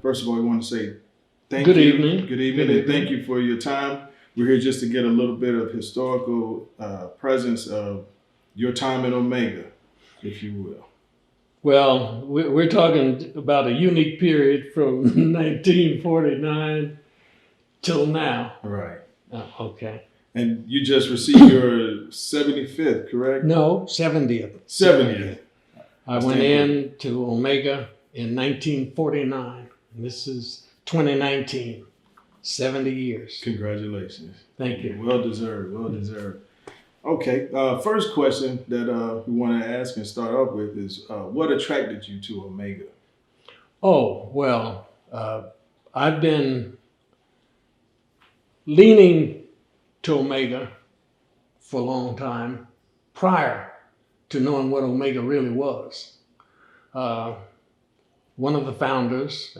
First of all, I want to say thank Good you. evening. Good evening, Good and thank you for your time. We're here just to get a little bit of historical presence of your time at Omega, if you will. Well, we're talking about a unique period from 1949 till now. Right. Okay. And you just received your 75th, correct? No, 70th. 70th. I went in to Omega in 1949. And this is 2019. 70 years. Congratulations. Thank you. Well deserved. Well deserved. Okay. First question that we want to ask and start off with is what attracted you to Omega? Oh, well, I've been leaning to Omega for a long time prior to knowing what Omega really was. One of the founders,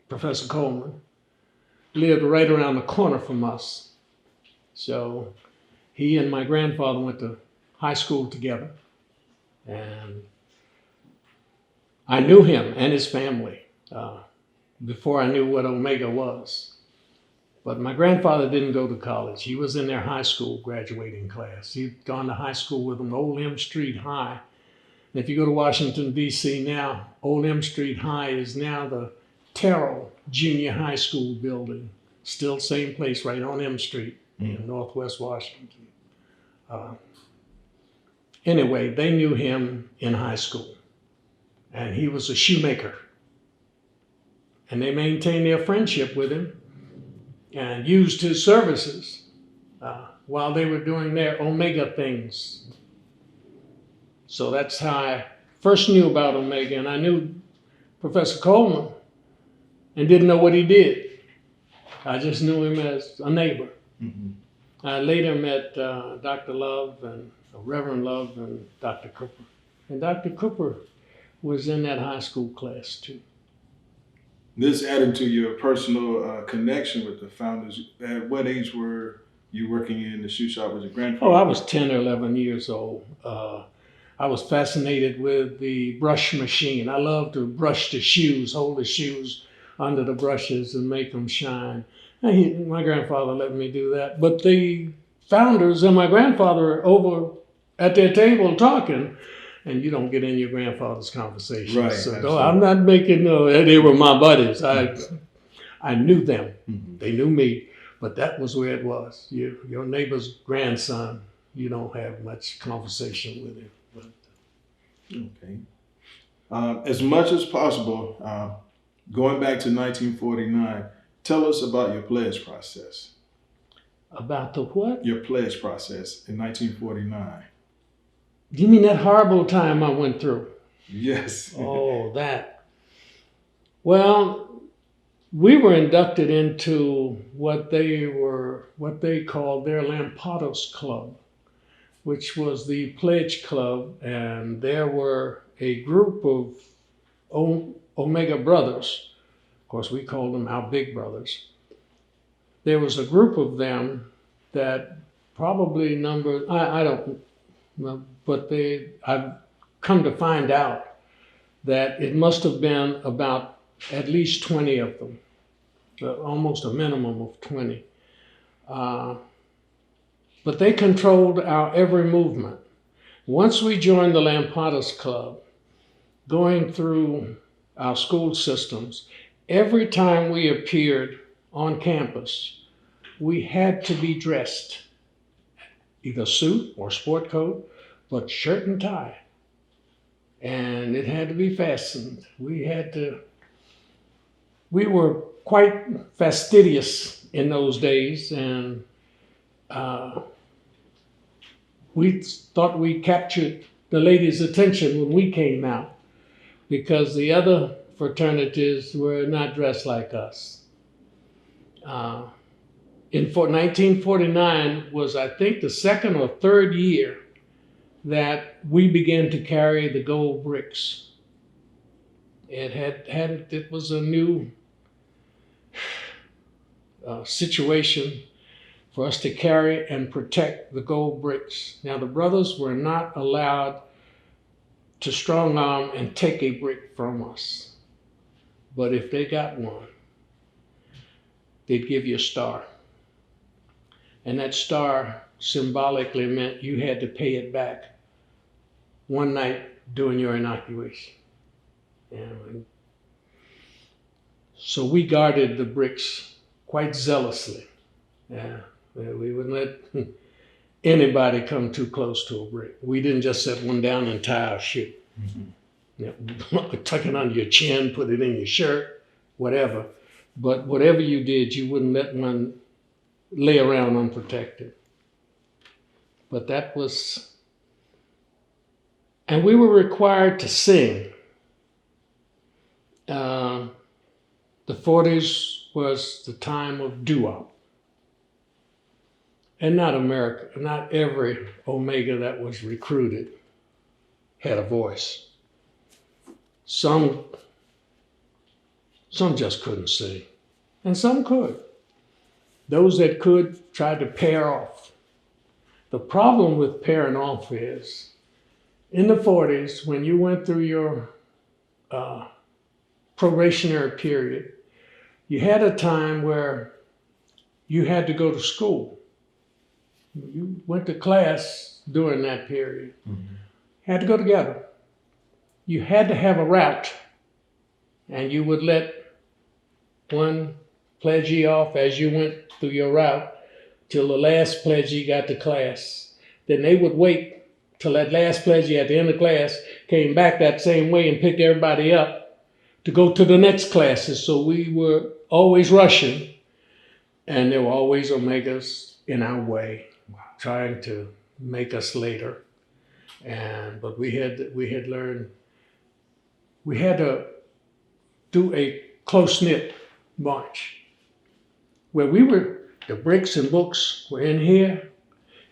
Professor Coleman, lived right around the corner from us. So he and my grandfather went to high school together, and I knew him and his family before I knew what Omega was. But my grandfather didn't go to college. He was in their high school graduating class. He'd gone to high school with them, Old M Street High. And if you go to Washington, D.C. now, Old M Street High is now the Terrell Junior High School building. Still same place right on M Street in Northwest Washington. Anyway, they knew him in high school. And he was a shoemaker. And they maintained their friendship with him and used his services while they were doing their Omega things. So that's how I first knew about Omega. And I knew Professor Coleman and didn't know what he did. I just knew him as a neighbor. Mm-hmm. I later met Dr. Love and Reverend Love and Dr. Cooper. And Dr. Cooper was in that high school class too. This added to your personal connection with the founders. At what age were you working in the shoe shop with your grandfather? Oh, I was 10 or 11 years old. I was fascinated with the brush machine. I loved to brush the shoes, hold the shoes under the brushes and make them shine. And my grandfather let me do that. But the founders and my grandfather over at their table talking, and you don't get in your grandfather's conversation. Right. So I'm not making they were my buddies. I knew them. Mm-hmm. They knew me. But that was where it was. Your neighbor's grandson, you don't have much conversation with him. Okay. As much as possible, going back to 1949, tell us about your pledge process. About the what? Your pledge process in 1949. You mean that horrible time I went through? Yes. Oh, that. Well, we were inducted into what they called their Lampados Club, which was the pledge club, and there were a group of Omega brothers. Of course, we called them our big brothers. There was a group of them that probably numbered, I don't know, but I've come to find out that it must have been about at least 20 of them, almost a minimum of 20. But they controlled our every movement. Once we joined the Lampadas Club, going through our school systems, every time we appeared on campus, we had to be dressed, either suit or sport coat, but shirt and tie. And it had to be fastened. We were quite fastidious in those days, and we thought we captured the ladies' attention when we came out, because the other fraternities were not dressed like us. In 1949 was, I think, the second or third year that we began to carry the gold bricks. It was a new situation for us to carry and protect the gold bricks. Now, the brothers were not allowed to strong arm and take a brick from us. but if they got one, they'd give you a star. And that star symbolically meant you had to pay it back one night during your inoculation. And so we guarded the bricks quite zealously. Yeah, we wouldn't let anybody come too close to a brick. We didn't just set one down and tie our shoe. Tuck it under your chin, put it in your shirt, whatever. But whatever you did, you wouldn't let one lay around unprotected. But that was, and we were required to sing. The 40s was the time of doo-wop. And not every Omega that was recruited had a voice. Some just couldn't sing, and some could. Those that could tried to pair off. The problem with pairing off is, in the 40s, when you went through your probationary period, you had a time where you had to go to school. You went to class during that period. Had to go together. You had to have a route, and you would let one pledgee off as you went through your route till the last pledgee got to class. Then they would wait till that last pledgee at the end of class came back that same way and picked everybody up to go to the next classes. So we were always rushing, and there were always Omegas in our way, trying to make us later. But we had learned, we had to do a close-knit march where the bricks and books were in here,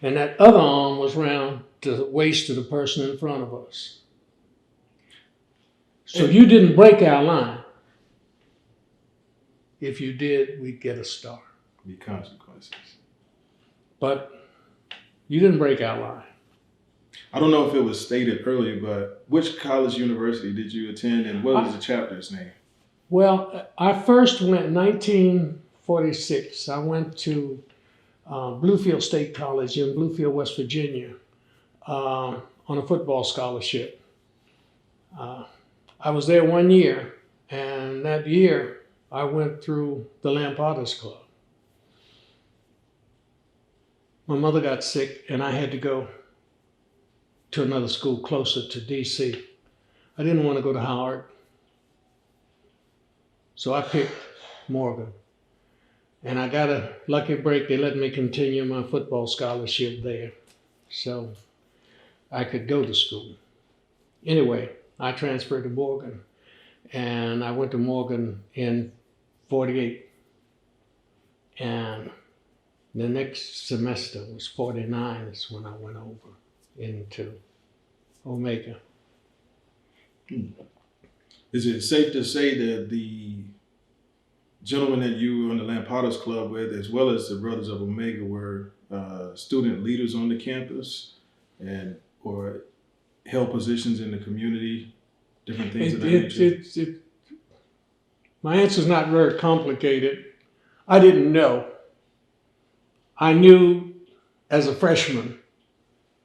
and that other arm was round the waist of the person in front of us. So you didn't break our line. If you did, we'd get a star. The consequences. But you didn't break our line. I don't know if it was stated earlier, but which college university did you attend, and what was the chapter's name? Well, I first went in 1946. I went to Bluefield State College in Bluefield, West Virginia, on a football scholarship. I was there 1 year, and that year I went through the Lampotters Club. My mother got sick, and I had to go to another school closer to D.C. I didn't want to go to Howard, so I picked Morgan. And I got a lucky break. They let me continue my football scholarship there, so I could go to school. Anyway, I transferred to Morgan, and I went to Morgan in 48. And the next semester was 49 is when I went over into Omega. Is it safe to say that the gentlemen that you were on the Lampotters Club with, as well as the Brothers of Omega, were student leaders on the campus or held positions in the community, different things of that nature? My answer's not very complicated. I didn't know. I knew as a freshman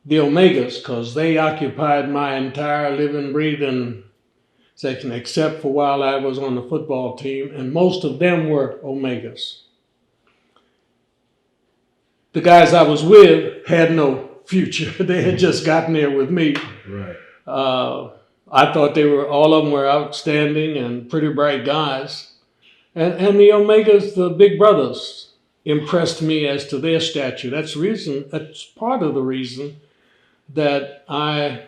the Omegas, because they occupied my entire living, breathing section, except for while I was on the football team, and most of them were Omegas. The guys I was with had no future. They had just gotten there with me. Right. I thought all of them were outstanding and pretty bright guys. And the Omegas, the big brothers, impressed me as to their stature. That's part of the reason that I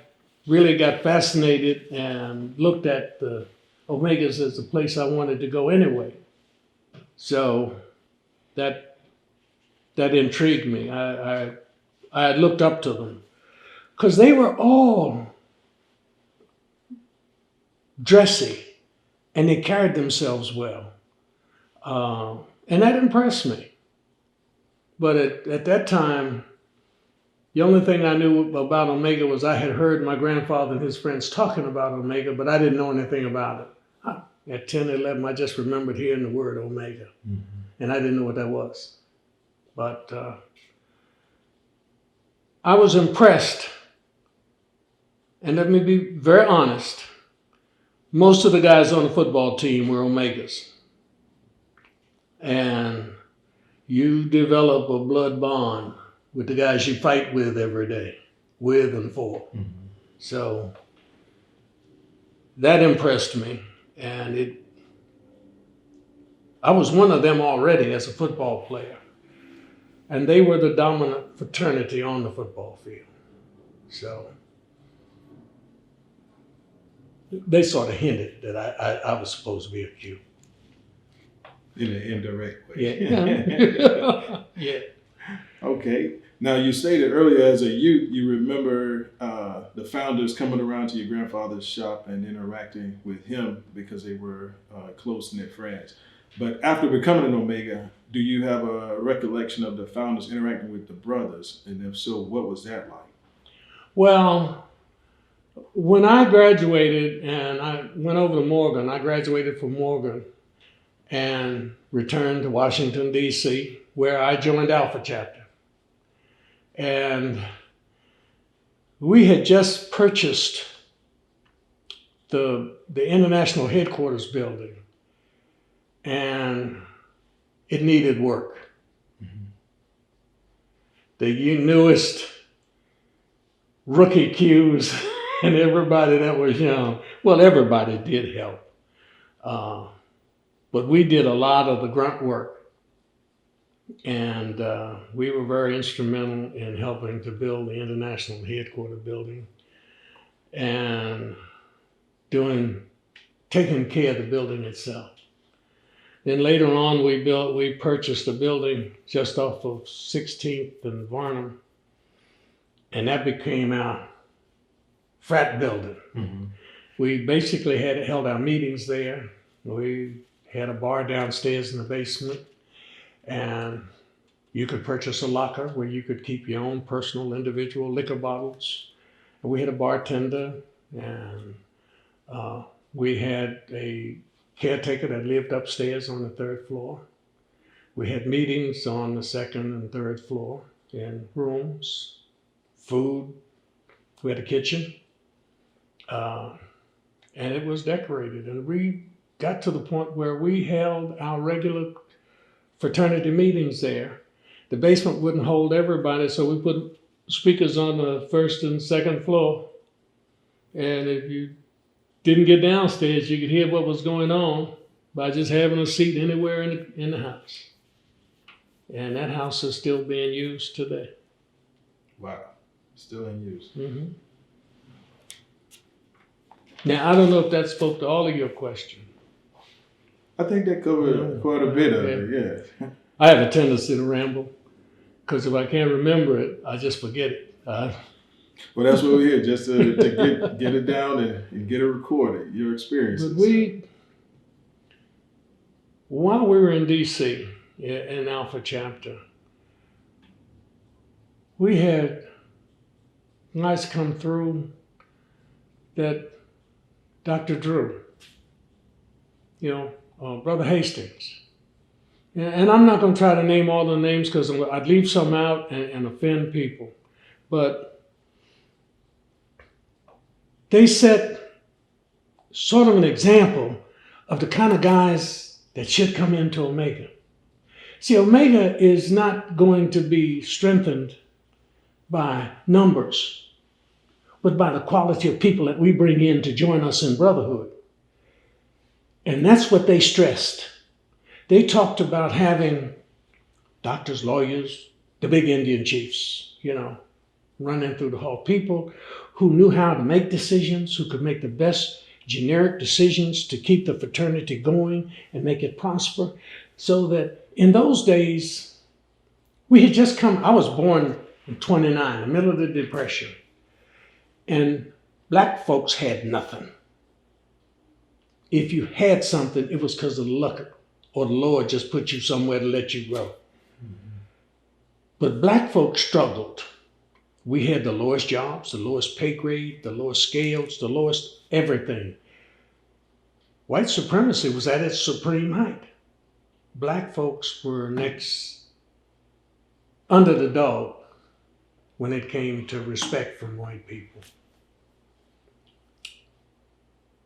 really got fascinated and looked at the Omegas as the place I wanted to go anyway. So that intrigued me. I looked up to them because they were all dressy and they carried themselves well. And that impressed me. But at that time, the only thing I knew about Omega was I had heard my grandfather and his friends talking about Omega, but I didn't know anything about it. at 10, 11, I just remembered hearing the word Omega. Mm-hmm. And I didn't know what that was. But I was impressed. And let me be very honest. Most of the guys on the football team were Omegas. And you develop a blood bond with the guys you fight with every day, with and for. Mm-hmm. So that impressed me. And I was one of them already as a football player. And they were the dominant fraternity on the football field. So they sort of hinted that I was supposed to be a Q. In an indirect way. Yeah. Yeah. Okay. Now, you stated earlier as a youth, you remember the founders coming around to your grandfather's shop and interacting with him because they were close-knit friends. But after becoming an Omega, do you have a recollection of the founders interacting with the brothers? And if so, what was that like? Well, when I graduated and I went over to Morgan, I graduated from Morgan and returned to Washington, D.C., where I joined Alpha Chapter. And we had just purchased the international headquarters building, and it needed work. Mm-hmm. The newest rookie Qs and everybody that was young, well, everybody did help. But we did a lot of the grunt work. And we were very instrumental in helping to build the international headquarters building and taking care of the building itself. Then later on, we purchased a building just off of 16th and Varnum, and that became our frat building. Mm-hmm. We basically held our meetings there. We had a bar downstairs in the basement, and you could purchase a locker where you could keep your own personal individual liquor bottles. And we had a bartender, and we had a caretaker that lived upstairs on the 3rd floor. We had meetings on the 2nd and 3rd floor in rooms, food. We had a kitchen, and it was decorated. And we got to the point where we held our regular fraternity meetings there. The basement wouldn't hold everybody, so we put speakers on the 1st and 2nd floor. And if you didn't get downstairs, you could hear what was going on by just having a seat anywhere in the house. And that house is still being used today. Wow, still in use. Mm-hmm. Now, I don't know if that spoke to all of your questions. I think that covered quite a bit of it, yeah. I have a tendency to ramble, because if I can't remember it, I just forget it. Well, that's what we're here, just to get it down and get it recorded, your experiences. But while we were in D.C. in Alpha Chapter, we had nights come through that Dr. Drew, Brother Hastings, and I'm not going to try to name all the names because I'd leave some out and offend people, but they set sort of an example of the kind of guys that should come into Omega. See, Omega is not going to be strengthened by numbers, but by the quality of people that we bring in to join us in brotherhood. And that's what they stressed. They talked about having doctors, lawyers, the big Indian chiefs, running through the hall. People who knew how to make decisions, who could make the best generic decisions to keep the fraternity going and make it prosper. So that in those days, we had just I was born in 29, in the middle of the Depression. And black folks had nothing. If you had something, it was because of luck or the Lord just put you somewhere to let you grow. Mm-hmm. But black folks struggled. We had the lowest jobs, the lowest pay grade, the lowest scales, the lowest everything. white supremacy was at its supreme height. Black folks were next under the dog when it came to respect from white people.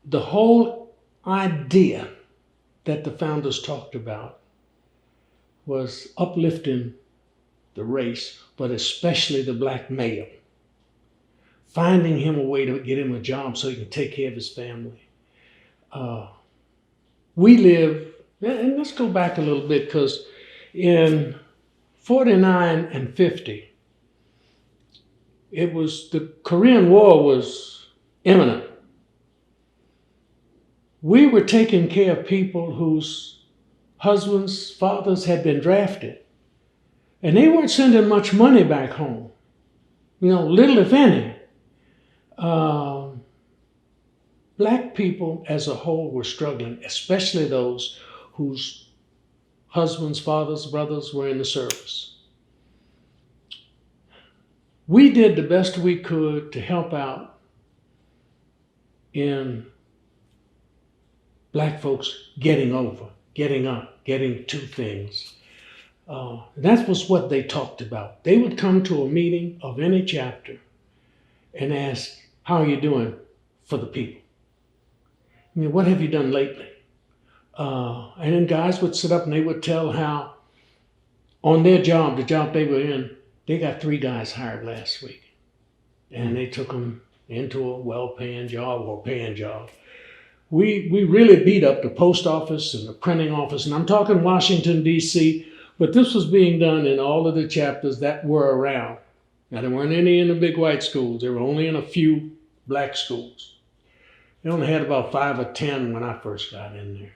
The whole idea that the founders talked about was uplifting the race, but especially the black male. Finding him a way to get him a job so he can take care of his family. We live, and let's go back a little bit, because in 49 and 50, the Korean War was imminent. We were taking care of people whose husbands, fathers had been drafted. And they weren't sending much money back home. Little if any. Black people as a whole were struggling, especially those whose husbands, fathers, brothers were in the service. We did the best we could to help out in black folks getting over, getting up, getting to things. That was what they talked about. They would come to a meeting of any chapter and ask, how are you doing for the people? What have you done lately? And then guys would sit up and they would tell how on their job, the job they were in, they got 3 guys hired last week. And they took them into a well-paying job or paying job. We really beat up the post office and the printing office, and I'm talking Washington, D.C., but this was being done in all of the chapters that were around. Now, there weren't any in the big white schools. There were only in a few black schools. They only had about 5 or 10 when I first got in there.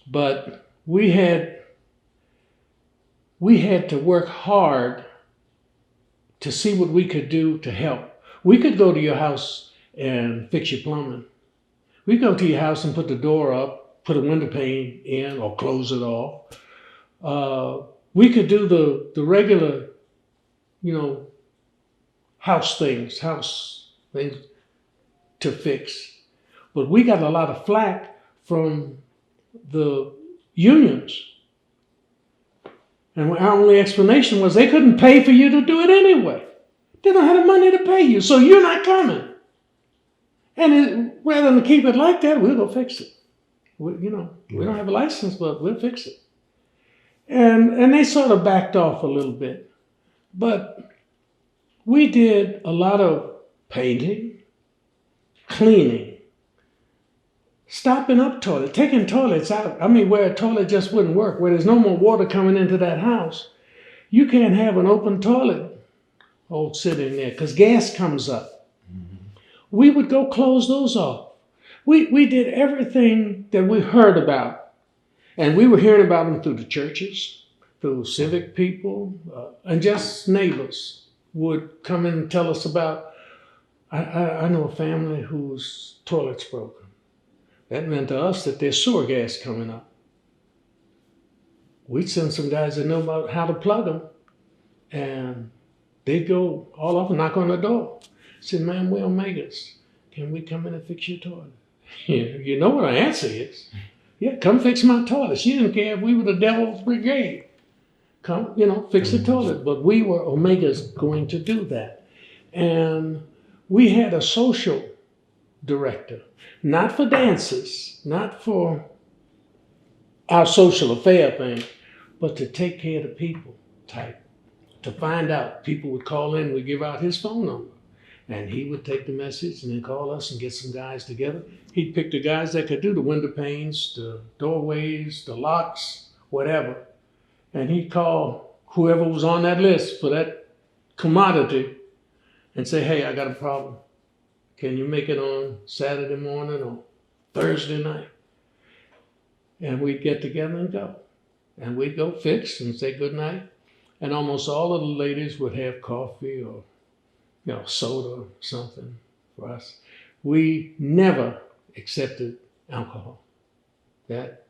But we had to work hard to see what we could do to help. We could go to your house and fix your plumbing. We'd go to your house and put the door up, put a window pane in or close it off. We could do the regular, house things to fix. But we got a lot of flack from the unions. And our only explanation was they couldn't pay for you to do it anyway. They don't have the money to pay you, so you're not coming. And rather than keep it like that, we'll go fix it. We don't have a license, but we'll fix it. And they sort of backed off a little bit. But we did a lot of painting, cleaning, stopping up toilets, taking toilets out. Where a toilet just wouldn't work, where there's no more water coming into that house. You can't have an open toilet sitting there because gas comes up. We would go close those off. We did everything that we heard about. And we were hearing about them through the churches, through civic people, and just neighbors would come in and tell us about, I know a family whose toilet's broken. That meant to us that there's sewer gas coming up. We'd send some guys that know about how to plug them. And they'd go all up and knock on the door. Said, ma'am, we're Omegas. Can we come in and fix your toilet? You know what our answer is. Yeah, come fix my toilet. She didn't care if we were the devil's brigade. Come, fix the toilet. But we were Omegas going to do that. And we had a social director, not for dances, not for our social affair thing, but to take care of the people type. To find out, people would call in, we'd give out his phone number. And he would take the message and then call us and get some guys together. He'd pick the guys that could do the window panes, the doorways, the locks, whatever. And he'd call whoever was on that list for that commodity and say, hey, I got a problem. Can you make it on Saturday morning or Thursday night? And we'd get together and go. And we'd go fix and say good night. And almost all of the ladies would have coffee or soda or something for us. We never accepted alcohol. That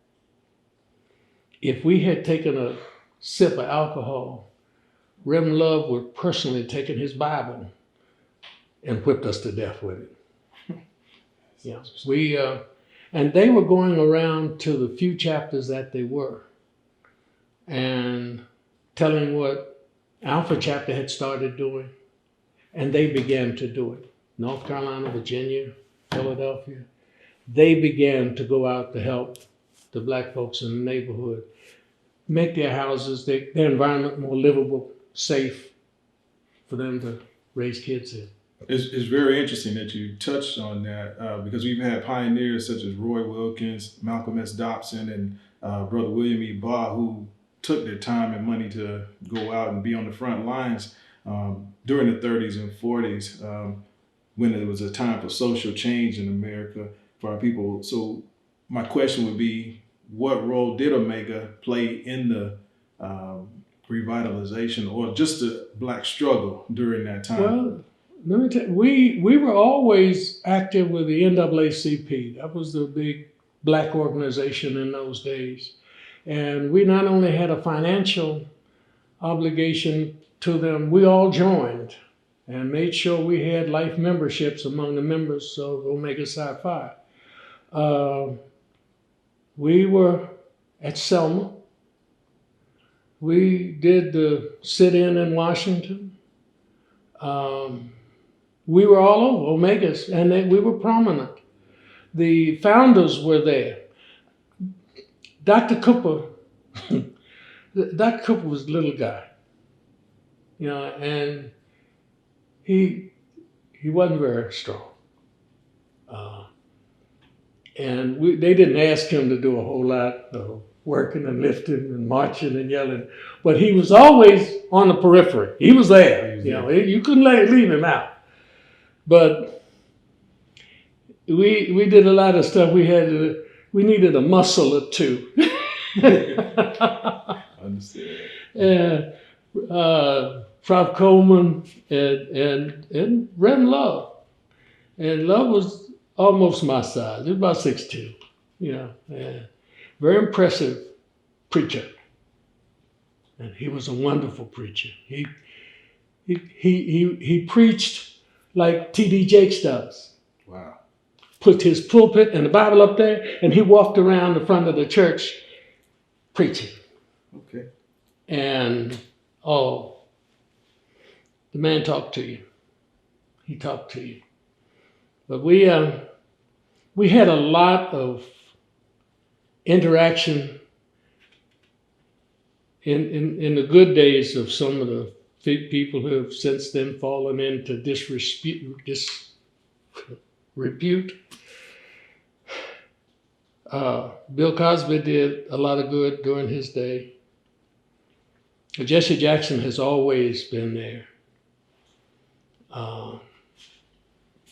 if we had taken a sip of alcohol, Reverend Love would personally have taken his Bible and whipped us to death with it. Yeah, And they were going around to the few chapters that they were and telling what Alpha chapter had started doing. And they began to do it. North Carolina, Virginia, Philadelphia. They began to go out to help the black folks in the neighborhood make their houses, their environment more livable, safe for them to raise kids in. It's very interesting that you touched on that because we've had pioneers such as Roy Wilkins, Malcolm S. Dobson, and Brother William E. Barr who took their time and money to go out and be on the front lines during the 30s and 40s when it was a time for social change in America for our people. So my question would be, what role did Omega play in the revitalization or just the black struggle during that time? Well, let me tell you, we were always active with the NAACP. That was the big black organization in those days. And we not only had a financial obligation to them, we all joined and made sure we had life memberships among the members of Omega Psi Phi. We were at Selma. We did the sit-in in Washington. We were all over Omegas, and we were prominent. The founders were there. Dr. Cooper, Dr. Cooper was a little guy, you know, and he wasn't very strong. And they didn't ask him to do a whole lot of working and lifting and marching and yelling, but he was always on the periphery. He was there. You couldn't leave him out. But we did a lot of stuff. We needed a muscle or two. Understand. Prof. Coleman and Reverend Love. And Love was almost my size. He was about 6'2", very impressive preacher. And he was a wonderful preacher. He preached like T.D. Jakes does. Wow. Put his pulpit and the Bible up there, and he walked around the front of the church preaching. Okay. And the man talked to you. He talked to you. But we had a lot of interaction in the good days of some of the people who have since then fallen into disrepute. Bill Cosby did a lot of good during his day. Jesse Jackson has always been there.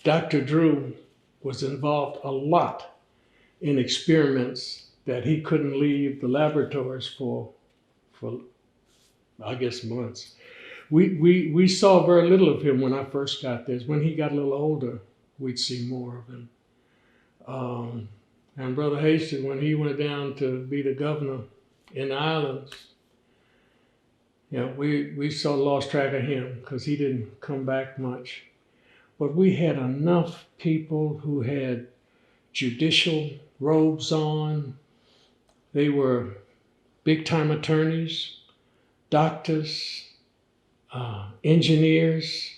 Dr. Drew was involved a lot in experiments that he couldn't leave the laboratories for I guess months. We saw very little of him when I first got there. When he got a little older, we'd see more of him. And Brother Hasty, when he went down to be the governor in the islands, we lost track of him because he didn't come back much. But we had enough people who had judicial robes on. They were big-time attorneys, doctors, engineers,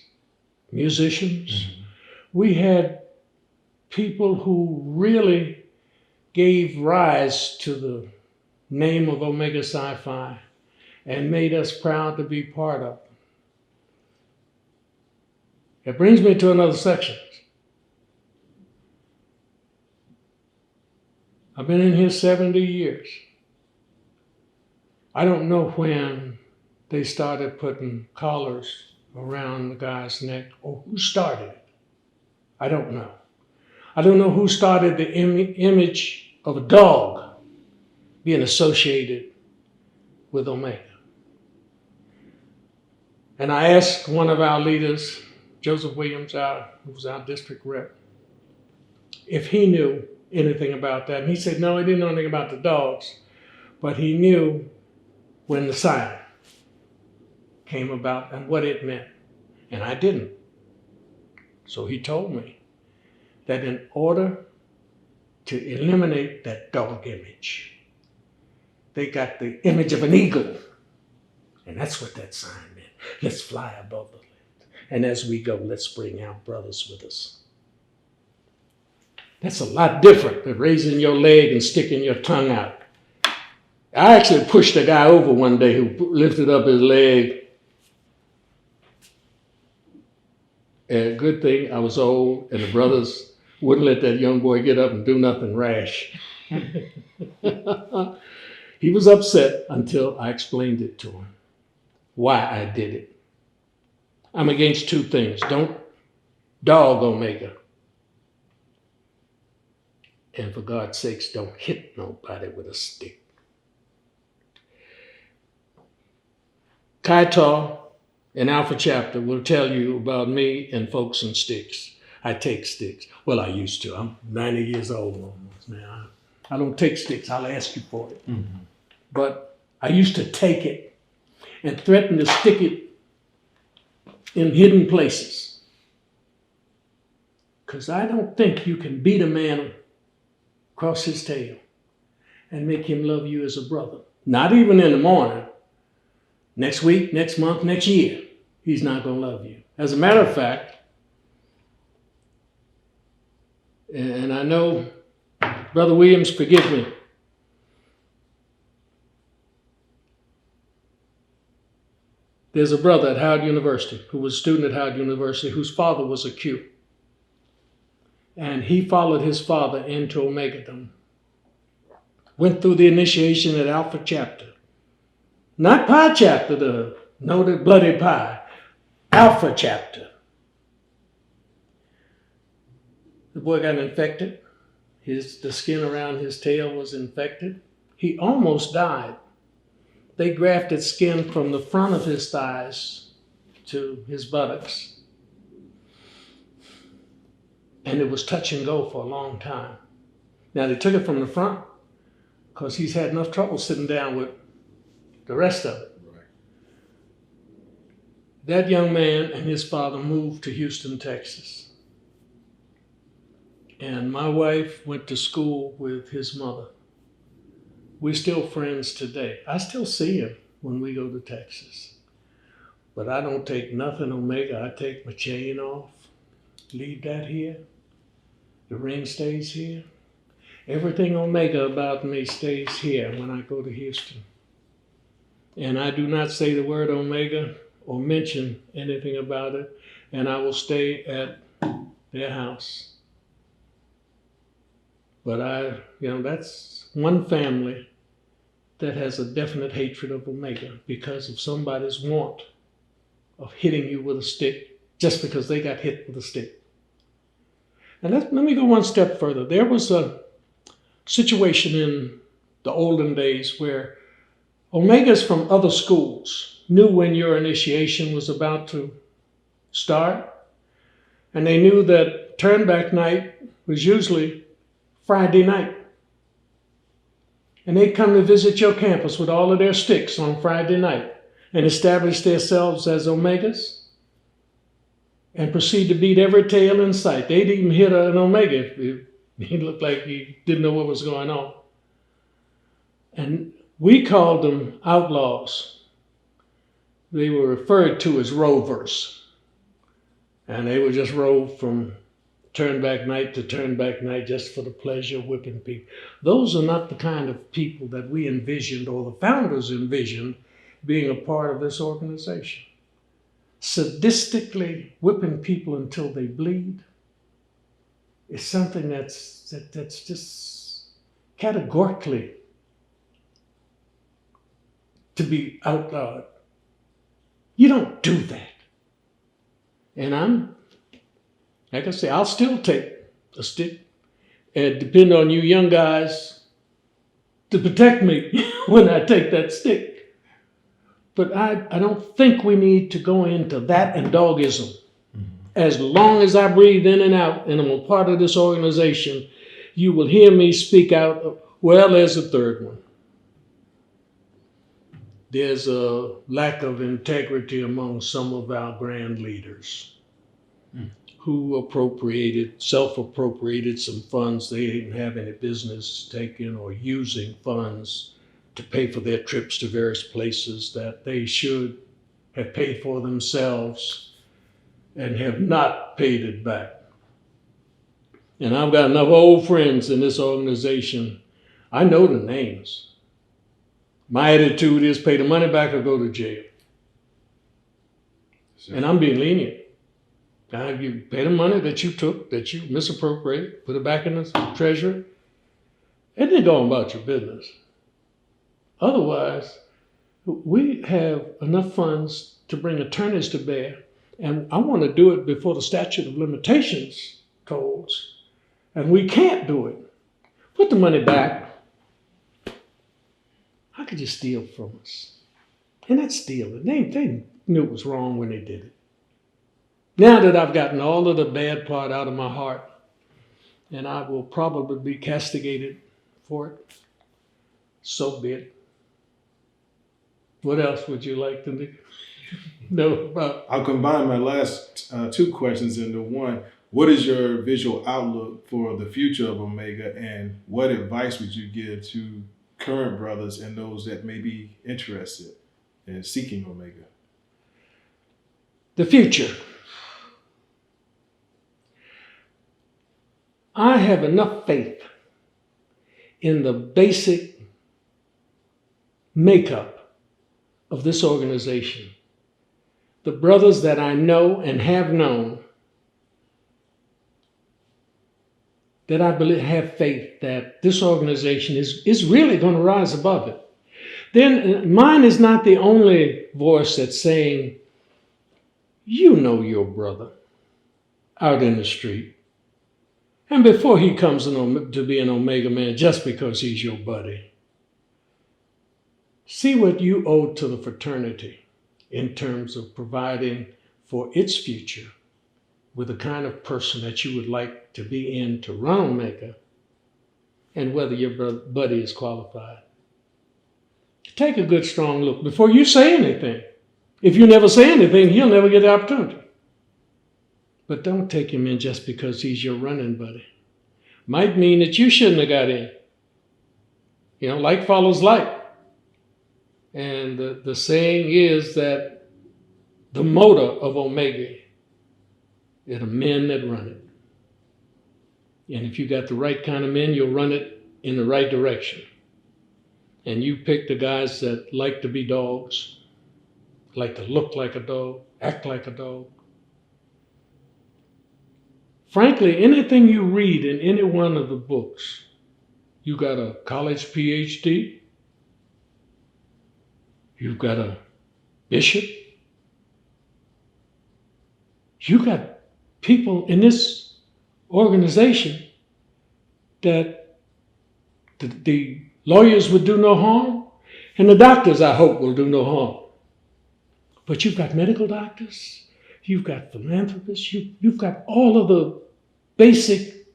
musicians. Mm-hmm. We had people who really gave rise to the name of Omega Psi Phi and made us proud to be part of it. It brings me to another section. I've been in here 70 years. I don't know when they started putting collars around the guy's neck or who started it. I don't know. I don't know who started the image of a dog being associated with Omega. And I asked one of our leaders, Joseph Williams, who was our district rep, if he knew anything about that. And he said, no, he didn't know anything about the dogs, but he knew when the sign came about and what it meant. And I didn't. So he told me that in order to eliminate that dog image. They got the image of an eagle. And that's what that sign meant. Let's fly above the land. And as we go, let's bring our brothers with us. That's a lot different than raising your leg and sticking your tongue out. I actually pushed a guy over one day who lifted up his leg. And good thing I was old and the brothers wouldn't let that young boy get up and do nothing rash. He was upset until I explained it to him, why I did it. I'm against two things. Don't dog Omega. And for God's sakes, don't hit nobody with a stick. Kaito in Alpha Chapter will tell you about me and folks and sticks. I take sticks. Well, I used to. I'm 90 years old almost now. I don't take sticks. I'll ask you for it. Mm-hmm. But I used to take it and threaten to stick it in hidden places. Because I don't think you can beat a man across his tail and make him love you as a brother. Not even in the morning. Next week, next month, next year, he's not going to love you. As a matter of fact, and I know, Brother Williams, forgive me, there's a brother at Howard University who was a student at Howard University whose father was a Q. And he followed his father into Omegadom. Went through the initiation at Alpha Chapter. Not Pi Chapter, the noted Bloody Pi. Alpha Chapter. The boy got infected. The skin around his tail was infected. He almost died. They grafted skin from the front of his thighs to his buttocks. And it was touch and go for a long time. Now they took it from the front because he's had enough trouble sitting down with the rest of it. Right. That young man and his father moved to Houston, Texas. And my wife went to school with his mother. We're still friends today. I still see him when we go to Texas. But I don't take nothing Omega. I take my chain off, leave that here. The ring stays here. Everything Omega about me stays here when I go to Houston. And I do not say the word Omega or mention anything about it. And I will stay at their house. But that's one family that has a definite hatred of Omega because of somebody's want of hitting you with a stick just because they got hit with a stick. And let me go one step further. There was a situation in the olden days where Omegas from other schools knew when your initiation was about to start, and they knew that turnback night was usually Friday night. And they'd come to visit your campus with all of their sticks on Friday night and establish themselves as Omegas and proceed to beat every tail in sight. They'd even hit an Omega if he looked like he didn't know what was going on. And we called them outlaws. They were referred to as rovers. And they would just rove from turnback night to turnback night just for the pleasure of whipping people. Those are not the kind of people that we envisioned or the founders envisioned being a part of this organization. Sadistically whipping people until they bleed is something that's just categorically to be outlawed. You don't do that. And like I say, I'll still take a stick and depend on you young guys to protect me when I take that stick. But I don't think we need to go into that and dogism. Mm-hmm. As long as I breathe in and out and I'm a part of this organization, you will hear me speak out. Well, there's a third one. There's a lack of integrity among some of our grand leaders. who self-appropriated some funds they didn't have any business taking, or using funds to pay for their trips to various places that they should have paid for themselves and have not paid it back. And I've got enough old friends in this organization. I know the names. My attitude is pay the money back or go to jail. And I'm being lenient. Now, you pay the money that you took, that you misappropriated, put it back in the treasury, and then go on about your business. Otherwise, we have enough funds to bring attorneys to bear, and I want to do it before the statute of limitations tolls, and we can't do it. Put the money back. How could you steal from us? And that's stealing. They knew it was wrong when they did it. Now that I've gotten all of the bad part out of my heart, and I will probably be castigated for it, so be it. What else would you like to know about? I'll combine my last two questions into one. What is your visual outlook for the future of Omega, and what advice would you give to current brothers and those that may be interested in seeking Omega? The future. I have enough faith in the basic makeup of this organization. The brothers that I know and have known, that I believe have faith that this organization is really going to rise above it. Then mine is not the only voice that's saying, you know your brother out in the street. And before he comes to be an Omega man, just because he's your buddy, see what you owe to the fraternity in terms of providing for its future with the kind of person that you would like to be in to run Omega, and whether your buddy is qualified. Take a good, strong look before you say anything. If you never say anything, he'll never get the opportunity. But don't take him in just because he's your running buddy. Might mean that you shouldn't have got in. You know, like follows like. And the saying is that the motor of Omega is the men that run it. And if you got the right kind of men, you'll run it in the right direction. And you pick the guys that like to be dogs, like to look like a dog, act like a dog. Frankly, anything you read in any one of the books, you got a college PhD, you've got a bishop, you got people in this organization that the lawyers would do no harm, and the doctors, I hope, will do no harm. But you've got medical doctors, you've got philanthropists, you've got all of the basic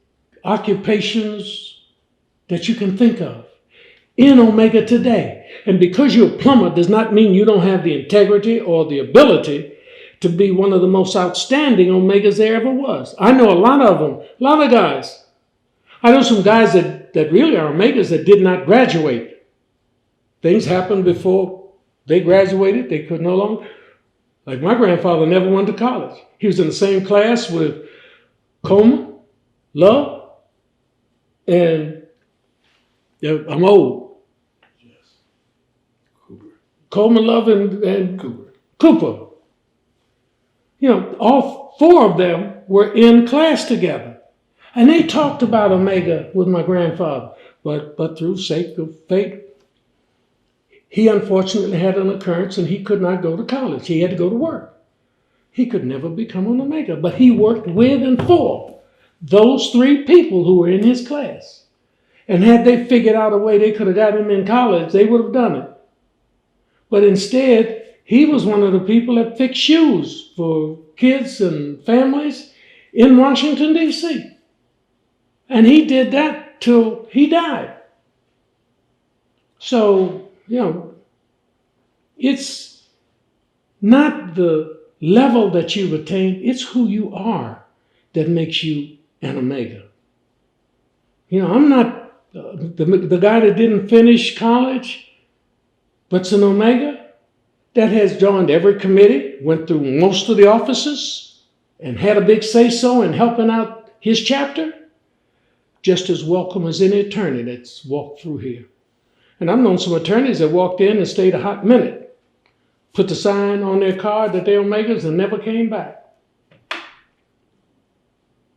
occupations that you can think of in Omega today. And because you're a plumber does not mean you don't have the integrity or the ability to be one of the most outstanding Omegas there ever was. I know a lot of them, a lot of guys. I know some guys that really are Omegas that did not graduate. Things happened before they graduated. They could no longer. Like my grandfather never went to college. He was in the same class with Coleman, Love, and I'm old. Yes. Cooper. Coleman, Love, and Cooper. You know, all four of them were in class together. And they talked about Omega with my grandfather. But through sake of fate, he unfortunately had an occurrence and he could not go to college. He had to go to work. He could never become an Omega. But he worked with and for those three people who were in his class. And had they figured out a way they could have got him in college, they would have done it. But instead, he was one of the people that fixed shoes for kids and families in Washington, D.C. And he did that till he died. So, you know, it's not the level that you've attained, it's who you are that makes you an Omega. You know, I'm not the guy that didn't finish college, but's an Omega, that has joined every committee, went through most of the offices, and had a big say-so in helping out his chapter, just as welcome as any attorney that's walked through here. And I've known some attorneys that walked in and stayed a hot minute, put the sign on their card that they're Omegas and never came back.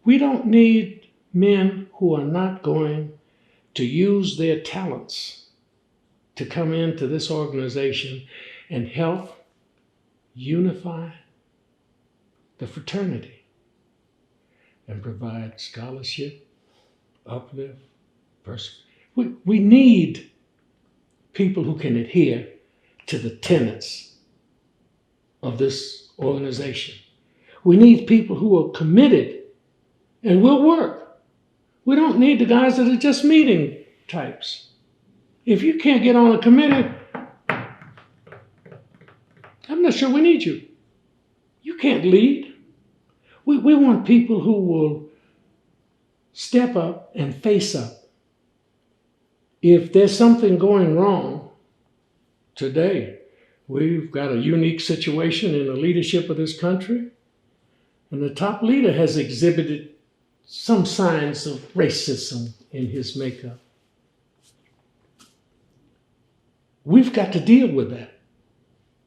We don't need men who are not going to use their talents to come into this organization and help unify the fraternity and provide scholarship, uplift, we need people who can adhere to the tenets of this organization. We need people who are committed and will work. We don't need the guys that are just meeting types. If you can't get on a committee, I'm not sure we need you. You can't lead. We want people who will step up and face up. If there's something going wrong today, we've got a unique situation in the leadership of this country, and the top leader has exhibited some signs of racism in his makeup. We've got to deal with that.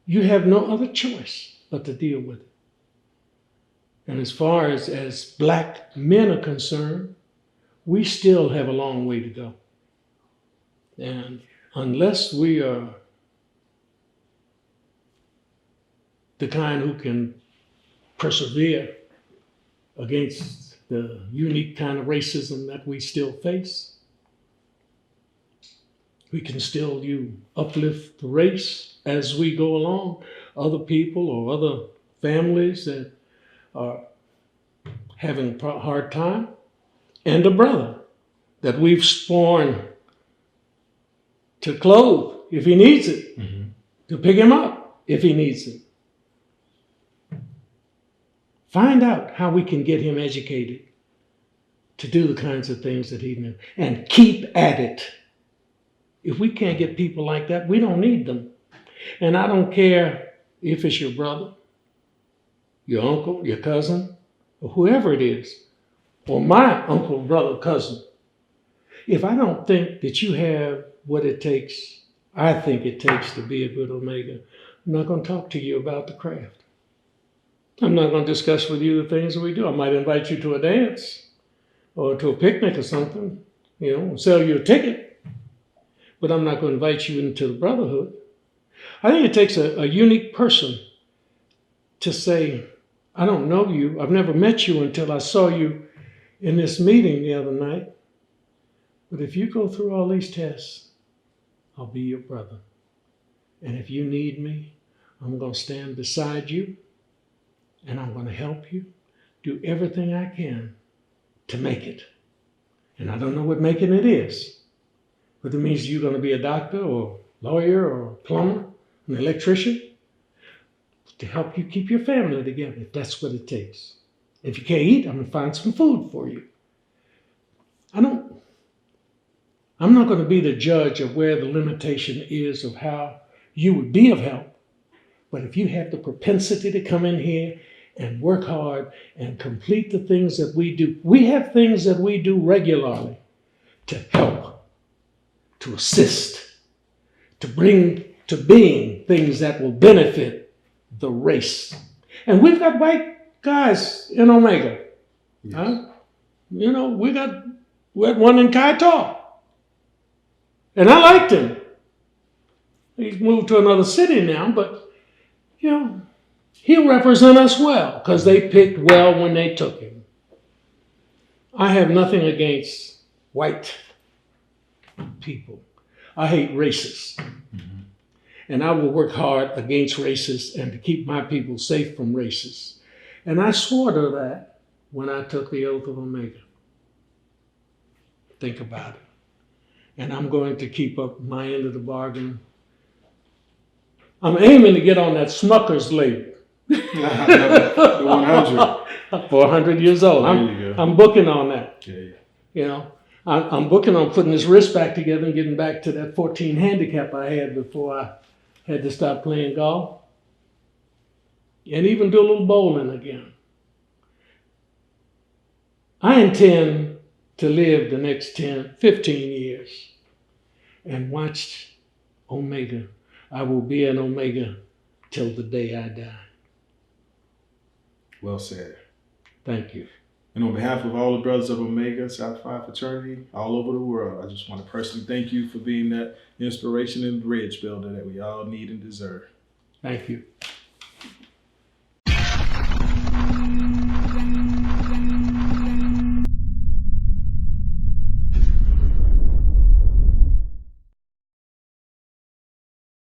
You have no other choice but to deal with it. And as far as black men are concerned, we still have a long way to go. And unless we are the kind who can persevere against the unique kind of racism that we still face, we can still uplift the race as we go along. Other people or other families that are having a hard time, and a brother that we've sworn to clothe if he needs it, to pick him up if he needs it. Find out how we can get him educated to do the kinds of things that he knows, and keep at it. If we can't get people like that, we don't need them. And I don't care if it's your brother, your uncle, your cousin, or whoever it is, or my uncle, brother, cousin. If I don't think that you have what it takes, I think it takes to be a good Omega, I'm not going to talk to you about the craft. I'm not going to discuss with you the things that we do. I might invite you to a dance or to a picnic or something, sell you a ticket, but I'm not going to invite you into the brotherhood. I think it takes a unique person to say, I don't know you. I've never met you until I saw you in this meeting the other night. But if you go through all these tests, I'll be your brother. And if you need me, I'm going to stand beside you, and I'm going to help you do everything I can to make it. And I don't know what making it is, but it means you're going to be a doctor or lawyer or plumber, an electrician, to help you keep your family together, if that's what it takes. If you can't eat, I'm going to find some food for you. I'm not going to be the judge of where the limitation is of how you would be of help. But if you have the propensity to come in here and work hard and complete the things that we do, we have things that we do regularly to help, to assist, to bring to being things that will benefit the race. And we've got white guys in Omega. Yes. Huh? We had one in Kaitaw. And I liked him. He's moved to another city now, but, he'll represent us well because they picked well when they took him. I have nothing against white people. I hate racists. Mm-hmm. And I will work hard against racists and to keep my people safe from racists. And I swore to that when I took the oath of Omega. Think about it. And I'm going to keep up my end of the bargain. I'm aiming to get on that Smucker's label. The 100. for 100 years old. There you go. I'm booking on that. Okay. You know, I'm booking on putting this wrist back together and getting back to that 14 handicap I had before I had to stop playing golf. And even do a little bowling again. I intend to live the next 10, 15 years and watch Omega. I will be an Omega till the day I die. Well said. Thank you. And on behalf of all the brothers of Omega South Phi fraternity all over the world, I just want to personally thank you for being that inspiration and bridge builder that we all need and deserve. Thank you.